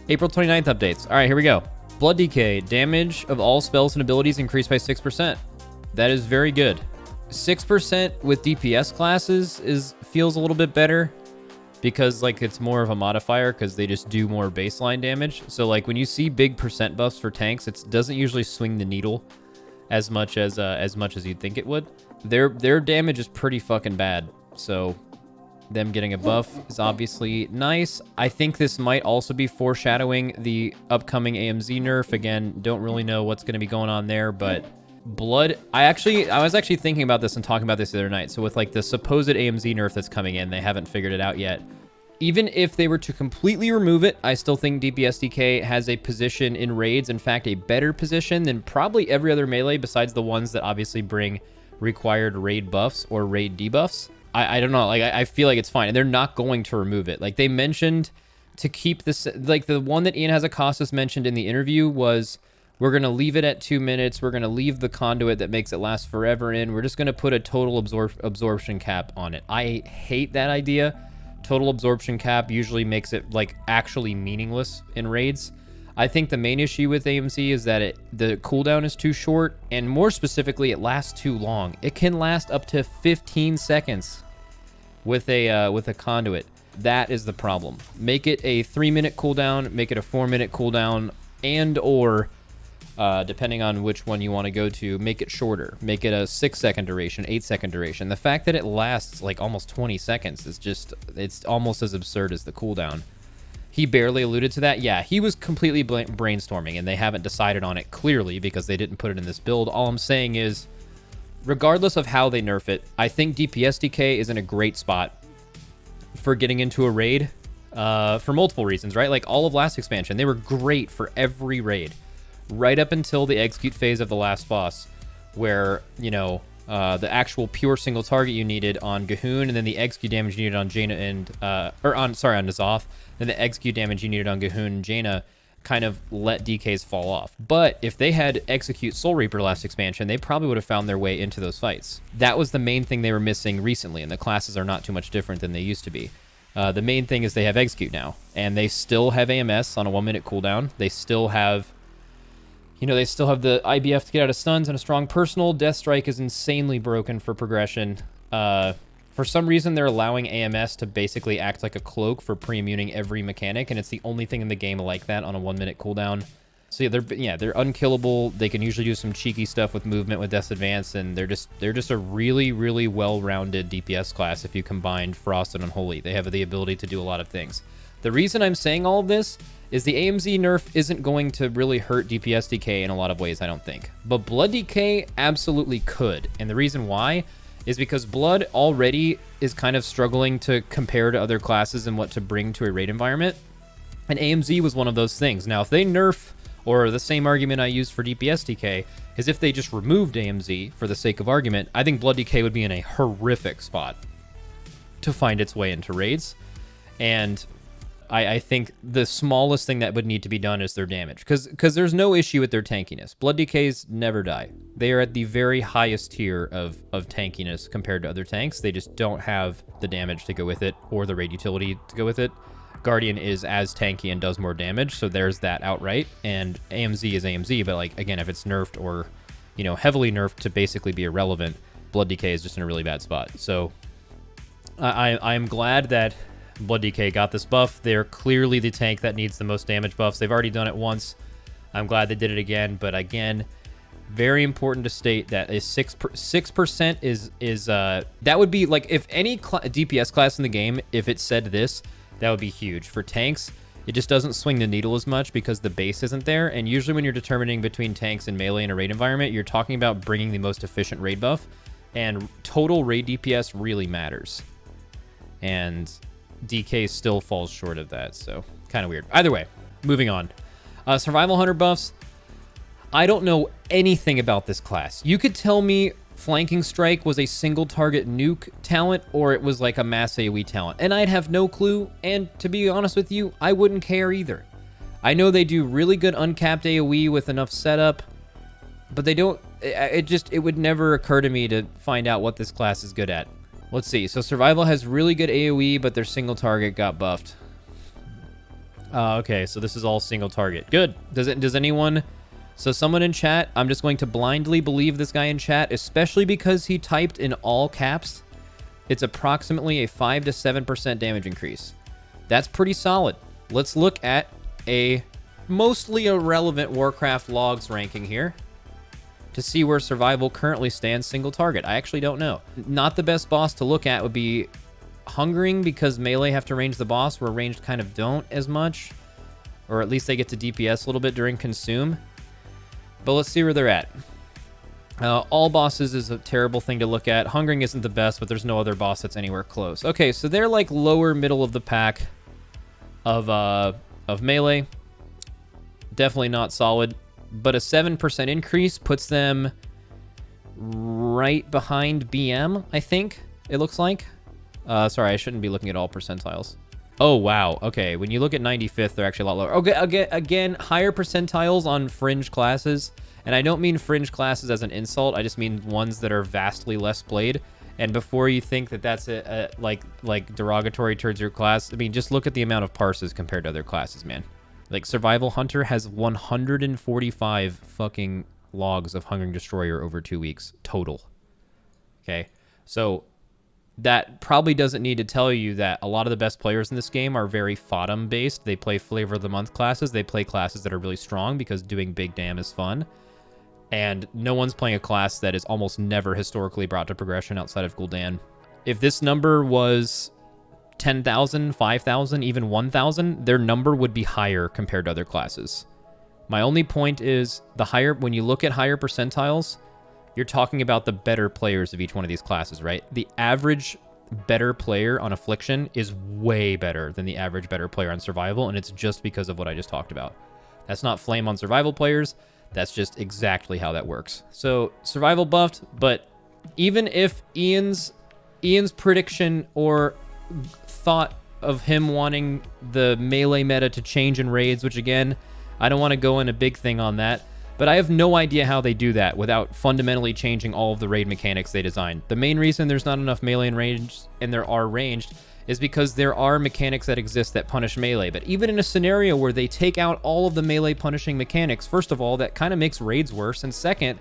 April 29th updates. All right, here we go. Blood Decay. Damage of all spells and abilities increased by 6%. That is very good. 6% with DPS classes feels a little bit better because like it's more of a modifier because they just do more baseline damage. So like when you see big percent buffs for tanks, it doesn't usually swing the needle as much as you'd think it would. Their damage is pretty fucking bad. So them getting a buff is obviously nice. I think this might also be foreshadowing the upcoming AMZ nerf. Again, don't really know what's going to be going on there, but Blood, I was actually thinking about this and talking about this the other night. So with like the supposed AMZ nerf that's coming in, they haven't figured it out yet. Even if they were to completely remove it, I still think DPSDK has a position in raids, in fact, a better position than probably every other melee besides the ones that obviously bring required raid buffs or raid debuffs. I don't know, like I feel like it's fine, and they're not going to remove it. Like they mentioned to keep this, like the one that Ian Hazakostas mentioned in the interview was, we're going to leave it at 2 minutes. We're going to leave the conduit that makes it last forever in. We're just going to put a total absorption cap on it. I hate that idea. Total absorption cap usually makes it like actually meaningless in raids. I think the main issue with AMZ is that the cooldown is too short, and more specifically, it lasts too long. It can last up to 15 seconds with a conduit. That is the problem. Make it a 3-minute cooldown, make it a 4-minute cooldown, and or depending on which one you want to go to, make it shorter. Make it a 6-second duration, 8-second duration. The fact that it lasts like almost 20 seconds is just, it's almost as absurd as the cooldown. He barely alluded to that. Yeah, he was completely brainstorming, and they haven't decided on it clearly because they didn't put it in this build. All I'm saying is, regardless of how they nerf it, I think DPSDK is in a great spot for getting into a raid for multiple reasons, right? Like all of last expansion, they were great for every raid. Right up until the execute phase of the last boss, where, you know, the actual pure single target you needed on Gahoon, and then the execute damage you needed on Jaina and, on N'Zoth, then the execute damage you needed on Gahoon and Jaina kind of let DKs fall off. But if they had execute Soul Reaper last expansion, they probably would have found their way into those fights. That was the main thing they were missing recently, and the classes are not too much different than they used to be. The main thing is they have execute now, and they still have AMS on a 1-minute cooldown. They still have, you know, they still have the IBF to get out of stuns and a strong personal. Death Strike is insanely broken for progression. For some reason, they're allowing AMS to basically act like a cloak for pre-immuning every mechanic, and it's the only thing in the game like that on a 1-minute cooldown. So yeah, they're unkillable. They can usually do some cheeky stuff with movement with Death's Advance, and they're just a really, really well-rounded DPS class if you combine Frost and Unholy. They have the ability to do a lot of things. The reason I'm saying all of this is the AMZ nerf isn't going to really hurt DPS DK in a lot of ways, I don't think. But Blood DK absolutely could. And the reason why is because Blood already is kind of struggling to compare to other classes and what to bring to a raid environment. And AMZ was one of those things. Now, if they nerf, or the same argument I used for DPS DK, is if they just removed AMZ for the sake of argument, I think Blood DK would be in a horrific spot to find its way into raids. And I think the smallest thing that would need to be done is their damage, because there's no issue with their tankiness. Blood DKs never die. They are at the very highest tier of tankiness compared to other tanks. They just don't have the damage to go with it or the raid utility to go with it. Guardian is as tanky and does more damage, so there's that outright. And AMZ is AMZ, but like again, if it's nerfed or, you know, heavily nerfed to basically be irrelevant, Blood DK is just in a really bad spot. So I'm glad that Blood DK got this buff. They're clearly the tank that needs the most damage buffs. They've already done it once. I'm glad they did it again, but again, very important to state that is 6% is that would be like if any DPS class in the game, if it said this, that would be huge. For tanks, it just doesn't swing the needle as much because the base isn't there, and usually when you're determining between tanks and melee in a raid environment, you're talking about bringing the most efficient raid buff, and total raid DPS really matters. And DK still falls short of that, so kind of weird. Either way, moving on. Survival Hunter buffs. I don't know anything about this class. You could tell me Flanking Strike was a single target nuke talent or it was like a mass AoE talent, and I'd have no clue, and to be honest with you, I wouldn't care either. I know they do really good uncapped AoE with enough setup, but they don't, it would never occur to me to find out what this class is good at. Let's see. So Survival has really good AoE, but their single target got buffed. Okay, so this is all single target. Good. Does anyone... So someone in chat, I'm just going to blindly believe this guy in chat, especially because he typed in all caps. It's approximately a 5 to 7% damage increase. That's pretty solid. Let's look at a mostly irrelevant Warcraft logs ranking here to see where survival currently stands single target. I actually don't know. Not the best boss to look at would be Hungering, because melee have to range the boss, where ranged kind of don't as much. Or at least they get to DPS a little bit during consume. But let's see where they're at. All bosses is a terrible thing to look at. Hungering isn't the best, but there's no other boss that's anywhere close. Okay, so they're like lower middle of the pack of melee. Definitely not solid. But a 7% increase puts them right behind BM, I think it looks like. Sorry, I shouldn't be looking at all percentiles. Oh, wow. Okay, when you look at 95th, they're actually a lot lower. Okay, again, higher percentiles on fringe classes. And I don't mean fringe classes as an insult. I just mean ones that are vastly less played. And before you think that that's like derogatory towards your class, I mean, just look at the amount of parses compared to other classes, man. Like, Survival Hunter has 145 fucking logs of Hungering Destroyer over 2 weeks total. Okay, so... that probably doesn't need to tell you that a lot of the best players in this game are very FODM based. They play Flavor of the Month classes. They play classes that are really strong because doing big damn is fun. And no one's playing a class that is almost never historically brought to progression outside of Gul'dan. If this number was 10,000, 5,000, even 1,000, their number would be higher compared to other classes. My only point is when you look at higher percentiles, you're talking about the better players of each one of these classes, right? The average better player on Affliction is way better than the average better player on Survival, and it's just because of what I just talked about. That's not flame on Survival players. That's just exactly how that works. So, Survival buffed, but even if Ian's prediction or thought of him wanting the melee meta to change in raids, which again, I don't want to go in a big thing on that, but I have no idea how they do that without fundamentally changing all of the raid mechanics they designed. The main reason there's not enough melee and ranged, and there are ranged, is because there are mechanics that exist that punish melee. But even in a scenario where they take out all of the melee punishing mechanics, first of all, that kind of makes raids worse, and second,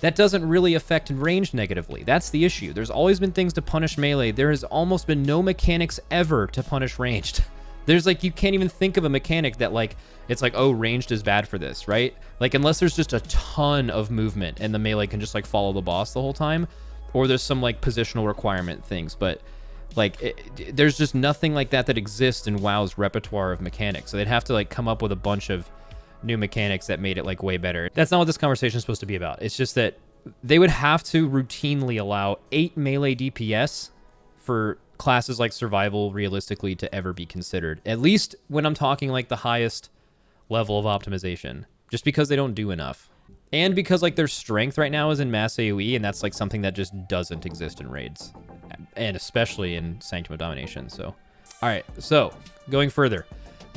that doesn't really affect ranged negatively. That's the issue. There's always been things to punish melee. There has almost been no mechanics ever to punish ranged. There's like, you can't even think of a mechanic that like, it's like, oh, ranged is bad for this, right? Like, unless there's just a ton of movement and the melee can just like follow the boss the whole time, or there's some like positional requirement things, but like there's just nothing like that exists in WoW's repertoire of mechanics. So they'd have to like come up with a bunch of new mechanics that made it like way better. That's not what this conversation is supposed to be about. It's just that they would have to routinely allow 8 melee DPS for classes like Survival realistically to ever be considered. At least when I'm talking like the highest level of optimization, just because they don't do enough. And because like their strength right now is in mass AoE, and that's like something that just doesn't exist in raids, and especially in Sanctum of Domination. So, all right, so going further,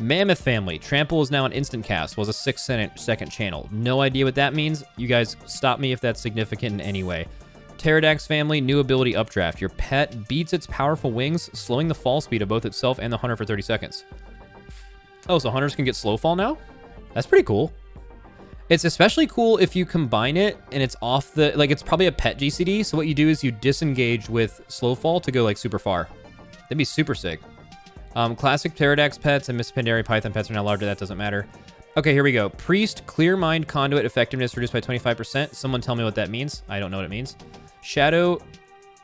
Mammoth Family, Trample is now an instant cast, was a 6-second channel. No idea what that means. You guys stop me if that's significant in any way. Pterodax Family, new ability Updraft. Your pet beats its powerful wings, slowing the fall speed of both itself and the hunter for 30 seconds. Oh, so hunters can get slow fall now? That's pretty cool. It's especially cool if you combine it and it's off the, like, it's probably a pet GCD. So what you do is you disengage with slow fall to go like super far. That'd be super sick. Classic Pterodax pets and Miss Pandaria Python pets are now larger. That doesn't matter. Okay, here we go. Priest, Clear Mind Conduit effectiveness reduced by 25%. Someone tell me what that means. I don't know what it means. Shadow.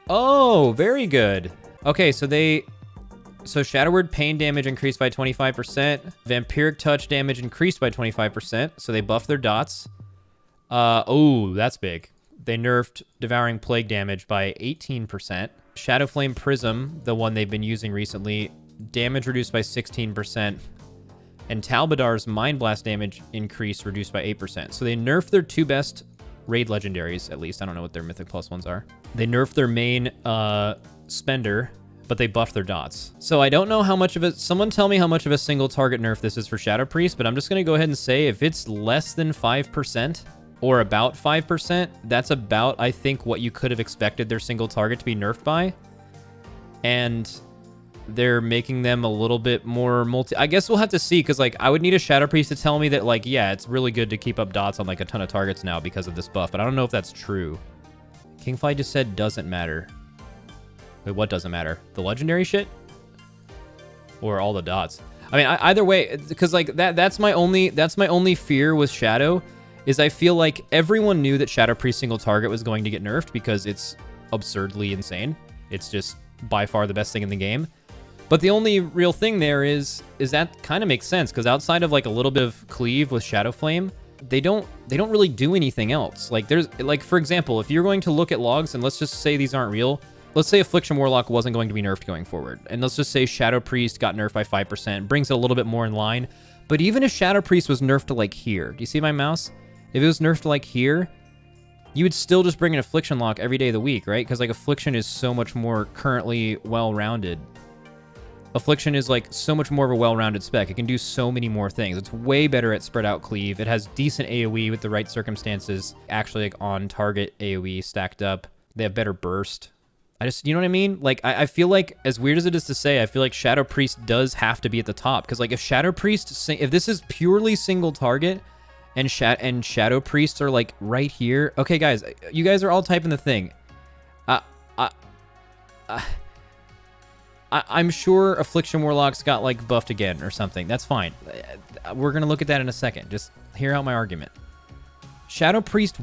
Oh, very good. Okay, so Shadow Word pain damage increased by 25%. Vampiric touch damage increased by 25%. So they buffed their dots. Oh, that's big. They nerfed Devouring Plague damage by 18%. Shadow Flame Prism, the one they've been using recently, damage reduced by 16%. And Talbadar's Mind Blast damage increase reduced by 8%. So they nerfed their 2 best raid legendaries, at least. I don't know what their Mythic Plus ones are. They nerfed their main spender, but they buffed their dots. So I don't know how much of it... Someone tell me how much of a single target nerf this is for Shadow Priest, but I'm just going to go ahead and say if it's less than 5% or about 5%, that's about, I think, what you could have expected their single target to be nerfed by. And they're making them a little bit more multi. I guess we'll have to see, because like I would need a Shadow Priest to tell me that like, yeah, it's really good to keep up dots on like a ton of targets now because of this buff, but I don't know if that's true. Kingfly just said doesn't matter. Wait, what doesn't matter? The legendary shit? Or all the dots? I mean, either way, because like that's my only fear with Shadow, is I feel like everyone knew that Shadow Priest single target was going to get nerfed because it's absurdly insane. It's just by far the best thing in the game. But the only real thing there is that kind of makes sense, because outside of like a little bit of cleave with Shadow Flame, they don't really do anything else. Like there's like, for example, if you're going to look at logs, and let's just say these aren't real. Let's say Affliction Warlock wasn't going to be nerfed going forward. And let's just say Shadow Priest got nerfed by 5%, brings it a little bit more in line. But even if Shadow Priest was nerfed to like here, do you see my mouse? If it was nerfed to like here, you would still just bring an Affliction Lock every day of the week, right? Because like Affliction is so much more currently well-rounded. Affliction is like so much more of a well-rounded spec. It can do so many more things. It's way better at spread out cleave. It has decent AoE with the right circumstances. Actually like on target AoE stacked up. They have better burst. You know what I mean? Like, I feel like, as weird as it is to say, I feel like Shadow Priest does have to be at the top. Because, like, if Shadow Priest, if this is purely single target, and Shadow Priests are, like, right here. Okay, guys, you guys are all typing the thing. I'm sure Affliction Warlock's got, like, buffed again or something. That's fine. We're going to look at that in a second. Just hear out my argument. Shadow Priest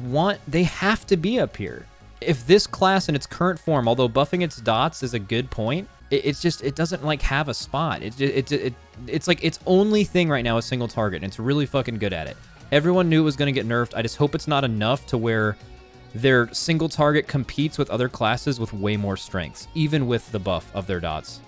they have to be up here. If this class in its current form, although buffing its dots is a good point, it doesn't like have a spot. It's like its only thing right now is single target, and it's really fucking good at it. Everyone knew it was going to get nerfed. I just hope it's not enough to where their single target competes with other classes with way more strengths, even with the buff of their dots.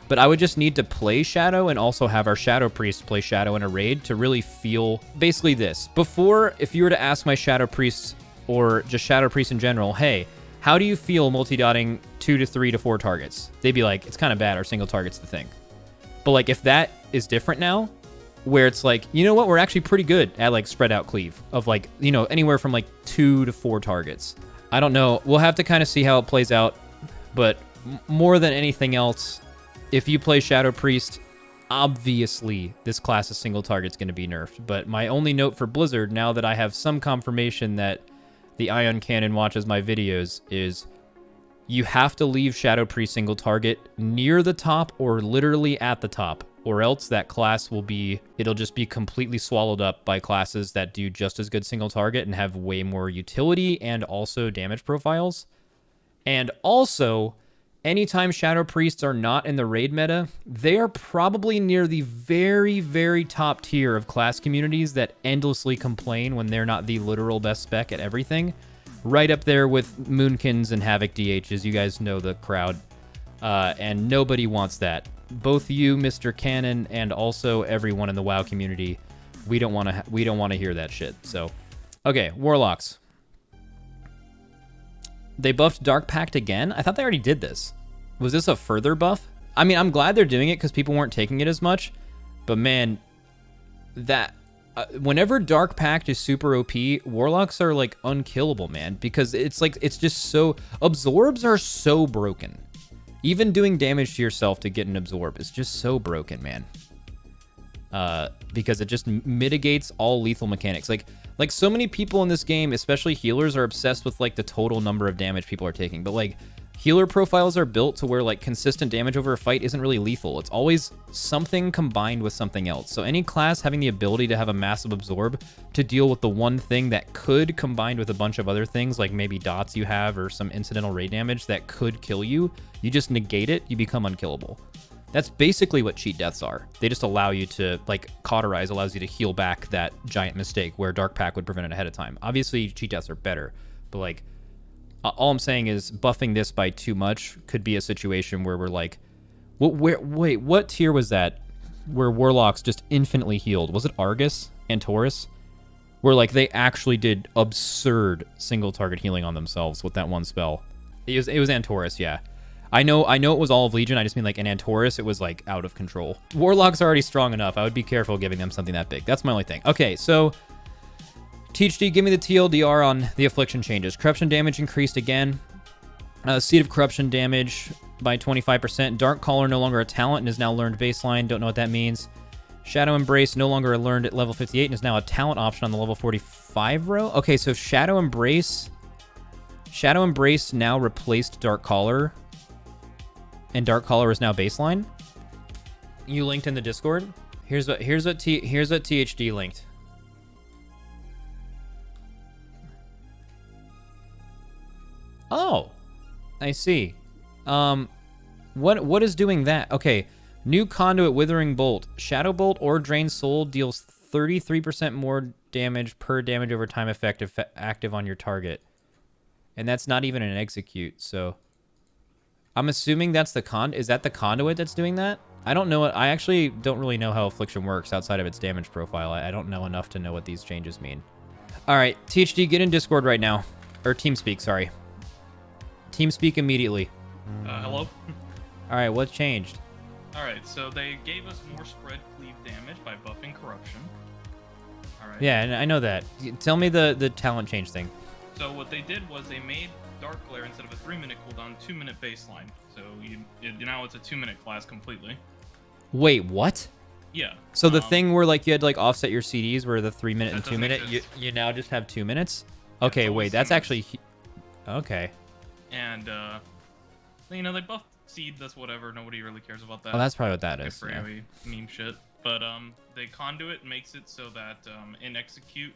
But I would just need to play Shadow and also have our Shadow Priest play Shadow in a raid to really feel basically this. Before, if you were to ask my Shadow Priests or just Shadow Priest in general, hey, how do you feel multi-dotting 2 to 3 to 4 targets? They'd be like, it's kind of bad, our single target's the thing. But like, if that is different now, where it's like, you know what, we're actually pretty good at like spread out cleave of like, you know, anywhere from like 2 to 4 targets. I don't know. We'll have to kind of see how it plays out. But more than anything else, if you play Shadow Priest, obviously this class of single target's going to be nerfed. But my only note for Blizzard, now that I have some confirmation that the Ion Cannon watches my videos, is you have to leave Shadow Priest single target near the top or literally at the top, or else that class it'll just be completely swallowed up by classes that do just as good single target and have way more utility and also damage profiles. And also, anytime Shadow Priests are not in the raid meta, they are probably near the very, very top tier of class communities that endlessly complain when they're not the literal best spec at everything. Right up there with Moonkins and Havoc DHs. You guys know the crowd. And nobody wants that. Both you, Mr. Cannon, and also everyone in the WoW community, we don't want to hear that shit. So, okay, Warlocks. They buffed Dark Pact again? I thought they already did this. Was this a further buff? I mean, I'm glad they're doing it because people weren't taking it as much. But man, whenever Dark Pact is super OP, Warlocks are like unkillable, man. Because it's like, it's just so... Absorbs are so broken. Even doing damage to yourself to get an absorb is just so broken, man. Because it just mitigates all lethal mechanics. Like so many people in this game, especially healers, are obsessed with like the total number of damage people are taking. But like healer profiles are built to where like consistent damage over a fight isn't really lethal. It's always something combined with something else. So any class having the ability to have a massive absorb to deal with the one thing that could, combined with a bunch of other things like maybe dots you have or some incidental raid damage that could kill you, you just negate it, you become unkillable. That's basically what cheat deaths are. They just allow you to, like, cauterize allows you to heal back that giant mistake where Dark Pact would prevent it ahead of time. Obviously, cheat deaths are better, but, like, all I'm saying is buffing this by too much could be a situation where we're like, wait, what tier was that where Warlocks just infinitely healed? Was it Argus and Taurus? Where, like, they actually did absurd single target healing on themselves with that one spell. It was Antorus, yeah. I know it was all of Legion. I just mean like in Antorus, it was like out of control. Warlocks are already strong enough. I would be careful giving them something that big. That's my only thing. Okay, so THD, give me the TLDR on the Affliction changes. Corruption damage increased again. Seed of Corruption damage by 25%. Dark Caller no longer a talent and is now learned baseline. Don't know what that means. Shadow Embrace no longer learned at level 58 and is now a talent option on the level 45 row. Okay, so Shadow Embrace now replaced Dark Caller, and Dark Caller is now baseline. You linked in the Discord. Here's what THD linked. Oh, I see. What is doing that? Okay. New Conduit Withering Bolt. Shadow Bolt or Drain Soul deals 33% more damage per damage over time effect active on your target. And that's not even an execute, so... I'm assuming that's the is that the Conduit that's doing that? I don't know what... I actually don't really know how Affliction works outside of its damage profile. I don't know enough to know what these changes mean. Alright, THD, get in Discord right now. Or TeamSpeak, sorry. TeamSpeak immediately. Hello? Alright, what changed? Alright, so they gave us more spread cleave damage by buffing Corruption. Alright. Yeah, and I know that. Tell me the talent change thing. So what they did was they made Dark Glare instead of a 3-minute cooldown, 2-minute baseline. So now it's a 2-minute class completely. Wait, what? Yeah. So the thing where like you had to like offset your CDs where the 3-minute and 2-minute, you now just have 2 minutes? Okay, wait, that's actually... Okay. And, you know, they buffed Seed, that's whatever. Nobody really cares about that. Oh, that's probably what that is. For AoE meme shit. But the Conduit makes it so that in Execute,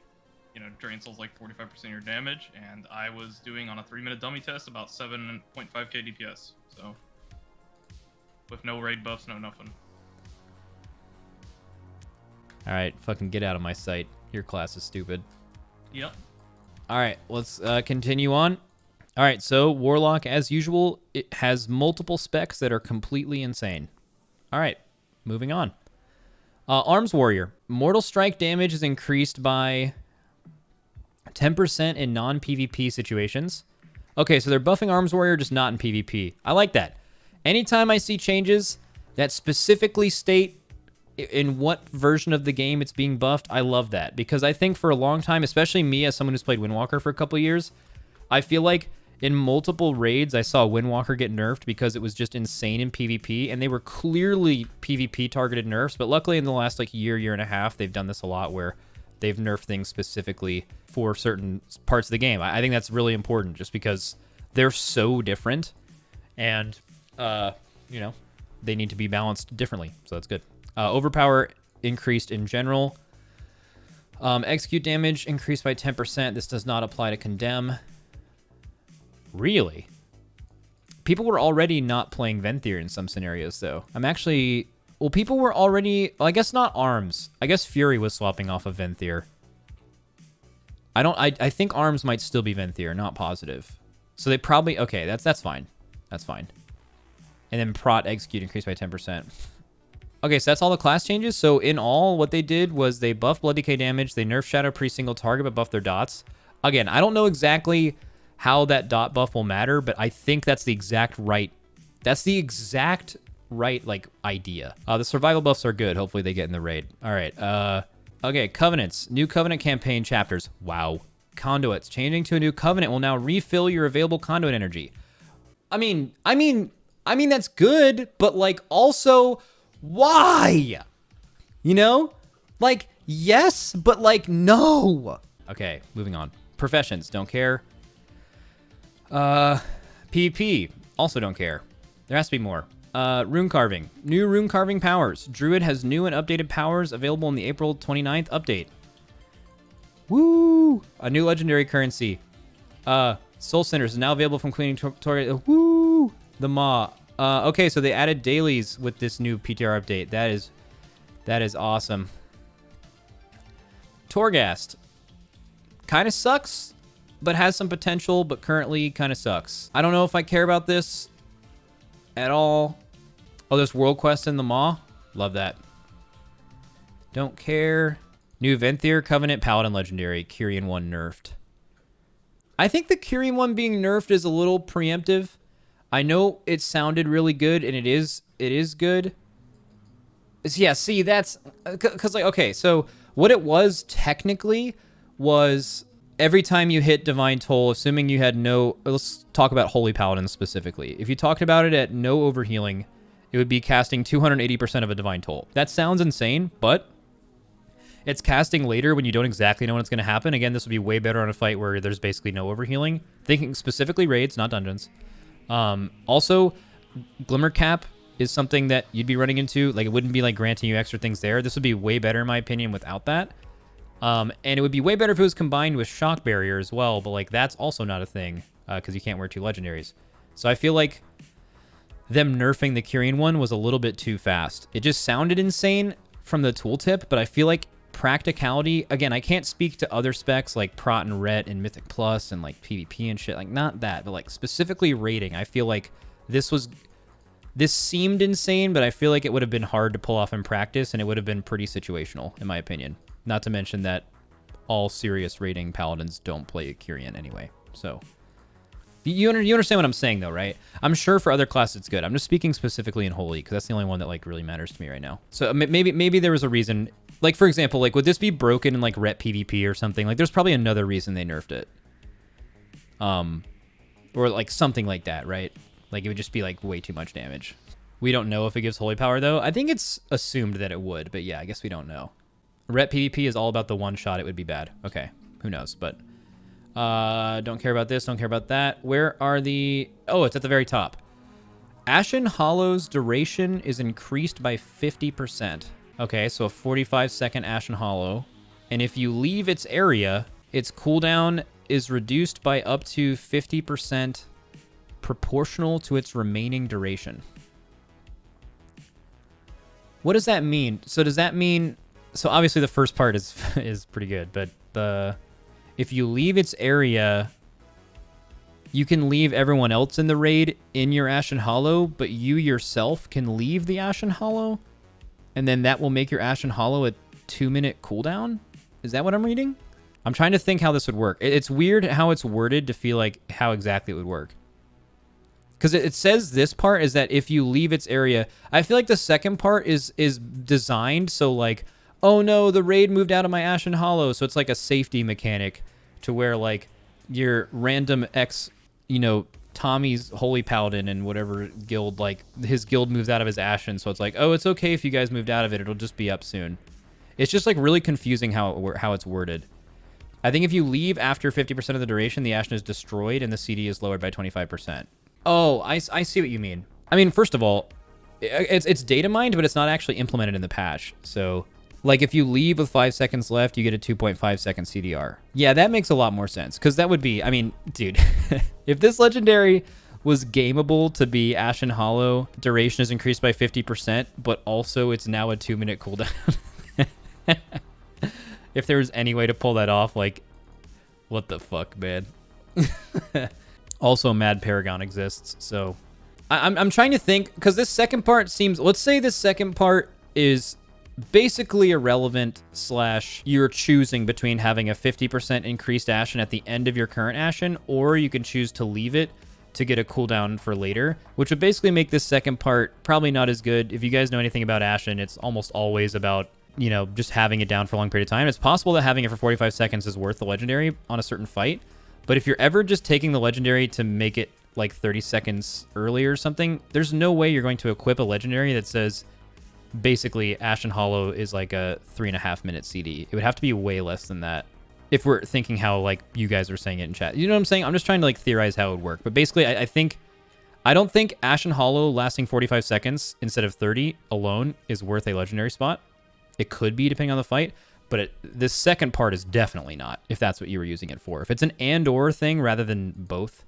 you know, Drain Soul's like 45% of your damage, and I was doing on a 3-minute dummy test about 7.5k DPS. So with no raid buffs, no nothing. All right, fucking get out of my sight. Your class is stupid. Yep. All right, let's continue on. All right, so Warlock, as usual, it has multiple specs that are completely insane. All right, moving on. Arms Warrior. Mortal Strike damage is increased by 10% in non-PvP situations. Okay, so they're buffing Arms Warrior, just not in PvP. I like that. Anytime I see changes that specifically state in what version of the game it's being buffed, I love that. Because I think for a long time, especially me as someone who's played Windwalker for a couple of years, I feel like in multiple raids, I saw Windwalker get nerfed because it was just insane in PvP, and they were clearly PvP-targeted nerfs, but luckily in the last like year and a half, they've done this a lot where they've nerfed things specifically for certain parts of the game. I think that's really important just because they're so different, and, you know, they need to be balanced differently, so that's good. Overpower increased in general. Execute damage increased by 10%. This does not apply to Condemn. Really? People were already not playing Venthyr in some scenarios, though. I'm actually... Well, people were already... Well, I guess not Arms. I guess Fury was swapping off of Venthyr. I think Arms might still be Venthyr, not positive. So they probably... Okay, that's fine. That's fine. And then Prot Execute increased by 10%. Okay, so that's all the class changes. So in all, what they did was they buffed Blood Decay damage, they nerfed Shadow pre-single target, but buffed their dots. Again, I don't know exactly how that dot buff will matter, but I think that's the exact right... That's the exact right, like, idea. The survival buffs are good. Hopefully they get in the raid. All right. Okay, Covenants. New Covenant campaign chapters. Wow. Conduits. Changing to a new Covenant will now refill your available Conduit energy. I mean, that's good, but, like, also... Why? You know? Like, yes, but, like, no. Okay, moving on. Professions. Don't care. PvP. Also don't care. There has to be more. Rune Carving. New Rune Carving powers. Druid has new and updated powers available in the April 29th update. Woo! A new legendary currency. Soul Centers is now available from cleaning tutorial. Woo! The Maw. Okay, so they added dailies with this new PTR update. That is awesome. Torghast. Kind of sucks, but has some potential, but currently kind of sucks. I don't know if I care about this at all. Oh, there's World Quest in the Maw. Love that. Don't care. New Venthyr, Covenant, Paladin Legendary. Kyrian 1 nerfed. I think the Kyrian 1 being nerfed is a little preemptive. I know it sounded really good, and it is good. Yeah, see, that's... Because, like, okay, so what it was technically was every time you hit Divine Toll, assuming you had no... Let's talk about Holy Paladins specifically. If you talked about it at no overhealing, it would be casting 280% of a Divine Toll. That sounds insane, but it's casting later when you don't exactly know when it's going to happen. Again, this would be way better on a fight where there's basically no overhealing. Thinking specifically raids, not dungeons. Also, Glimmer Cap is something that you'd be running into. Like, it wouldn't be like granting you extra things there. This would be way better in my opinion without that. And it would be way better if it was combined with Shock Barrier as well, but like that's also not a thing because you can't wear 2 legendaries. So I feel like them nerfing the Kyrian one was a little bit too fast. It just sounded insane from the tooltip, but I feel like practicality, again, I can't speak to other specs like Prot and Ret and Mythic Plus and like PvP and shit, like not that, but like specifically rating, I feel like this seemed insane, but I feel like it would have been hard to pull off in practice, and it would have been pretty situational in my opinion. Not to mention that all serious rating paladins don't play a Kyrian anyway. So you understand what I'm saying though, right? I'm sure for other classes it's good. I'm just speaking specifically in Holy because that's the only one that like really matters to me right now. So maybe there was a reason. Like for example, like would this be broken in like Ret PvP or something? Like there's probably another reason they nerfed it. Or like something like that, right? Like it would just be like way too much damage. We don't know if it gives Holy Power though. I think it's assumed that it would, but yeah, I guess we don't know. Ret PvP is all about the one shot. It would be bad. Okay, who knows? But don't care about this. Don't care about that. Where are the... Oh, it's at the very top. Ashen Hollow's duration is increased by 50%. Okay, so a 45-second Ashen Hollow. And if you leave its area, its cooldown is reduced by up to 50% proportional to its remaining duration. What does that mean? So does that mean... So obviously the first part is pretty good, but if you leave its area, you can leave everyone else in the raid in your Ashen Hollow, but you yourself can leave the Ashen Hollow, and then that will make your Ashen Hollow a 2-minute cooldown? Is that what I'm reading? I'm trying to think how this would work. It's weird how it's worded to feel like how exactly it would work. Because it says this part is that if you leave its area, I feel like the second part is designed so like, oh no, the raid moved out of my Ashen Hollow. So it's like a safety mechanic to where like your random Tommy's Holy Paladin and whatever guild, like his guild moves out of his Ashen. So it's like, oh, it's okay if you guys moved out of it. It'll just be up soon. It's just like really confusing how it's worded. I think if you leave after 50% of the duration, the Ashen is destroyed and the CD is lowered by 25%. Oh, I see what you mean. I mean, first of all, it's data mined, but it's not actually implemented in the patch. So... like, if you leave with 5 seconds left, you get a 2.5 second CDR. Yeah, that makes a lot more sense. Because that would be... I mean, dude, if this legendary was gameable to be Ashen Hollow, duration is increased by 50%, but also it's now a 2-minute cooldown. If there was any way to pull that off, like, what the fuck, man? Also, Mad Paragon exists, so... I'm trying to think, because this second part seems... Let's say this second part is... basically irrelevant / you're choosing between having a 50% increased Ashen at the end of your current Ashen, or you can choose to leave it to get a cooldown for later, which would basically make this second part probably not as good. If you guys know anything about Ashen, it's almost always about, you know, just having it down for a long period of time. It's possible that having it for 45 seconds is worth the legendary on a certain fight, but if you're ever just taking the legendary to make it like 30 seconds early or something, there's no way you're going to equip a legendary that says basically Ashen Hollow is like a 3.5 minute CD. It would have to be way less than that if we're thinking how like you guys are saying it in chat. You know what I'm saying? I'm just trying to like theorize how it would work. But basically I don't think Ashen Hollow lasting 45 seconds instead of 30 alone is worth a legendary spot. It could be depending on the fight, but this second part is definitely not, if that's what you were using it for. If it's an and/or thing rather than both,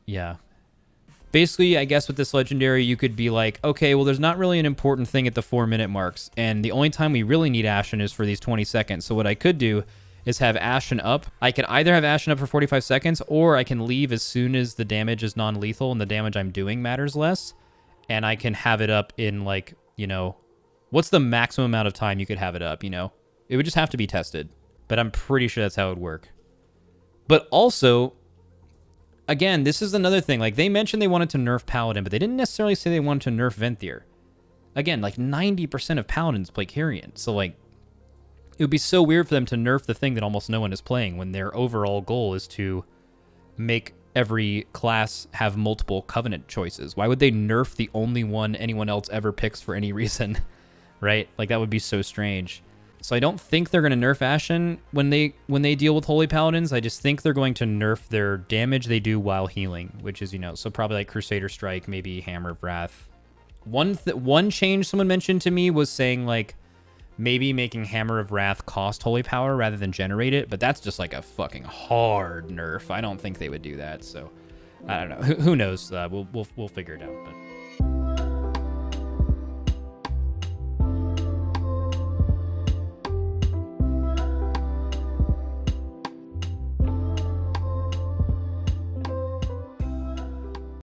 yeah. Basically, I guess with this legendary, you could be like, okay, well, there's not really an important thing at the 4-minute marks, and the only time we really need Ashen is for these 20 seconds. So what I could do is have Ashen up. I can either have Ashen up for 45 seconds, or I can leave as soon as the damage is non-lethal and the damage I'm doing matters less, and I can have it up in, like, you know, what's the maximum amount of time you could have it up, you know? It would just have to be tested, but I'm pretty sure that's how it would work. But also... again, this is another thing. Like, they mentioned they wanted to nerf Paladin, but they didn't necessarily say they wanted to nerf Venthyr. Again, like, 90% of Paladins play Kyrian. So, like, It would be so weird for them to nerf the thing that almost no one is playing when their overall goal is to make every class have multiple Covenant choices. Why would they nerf the only one anyone else ever picks for any reason, right? Like, that would be so strange. So I don't think they're going to nerf Ashen when they deal with Holy Paladins. I just think they're going to nerf their damage they do while healing, which is, so probably like Crusader Strike, maybe Hammer of Wrath. One change someone mentioned to me was saying, like, maybe making Hammer of Wrath cost Holy Power rather than generate it, but that's just like a fucking hard nerf. I don't think they would do that, so I don't know. Who knows? We'll figure it out, but...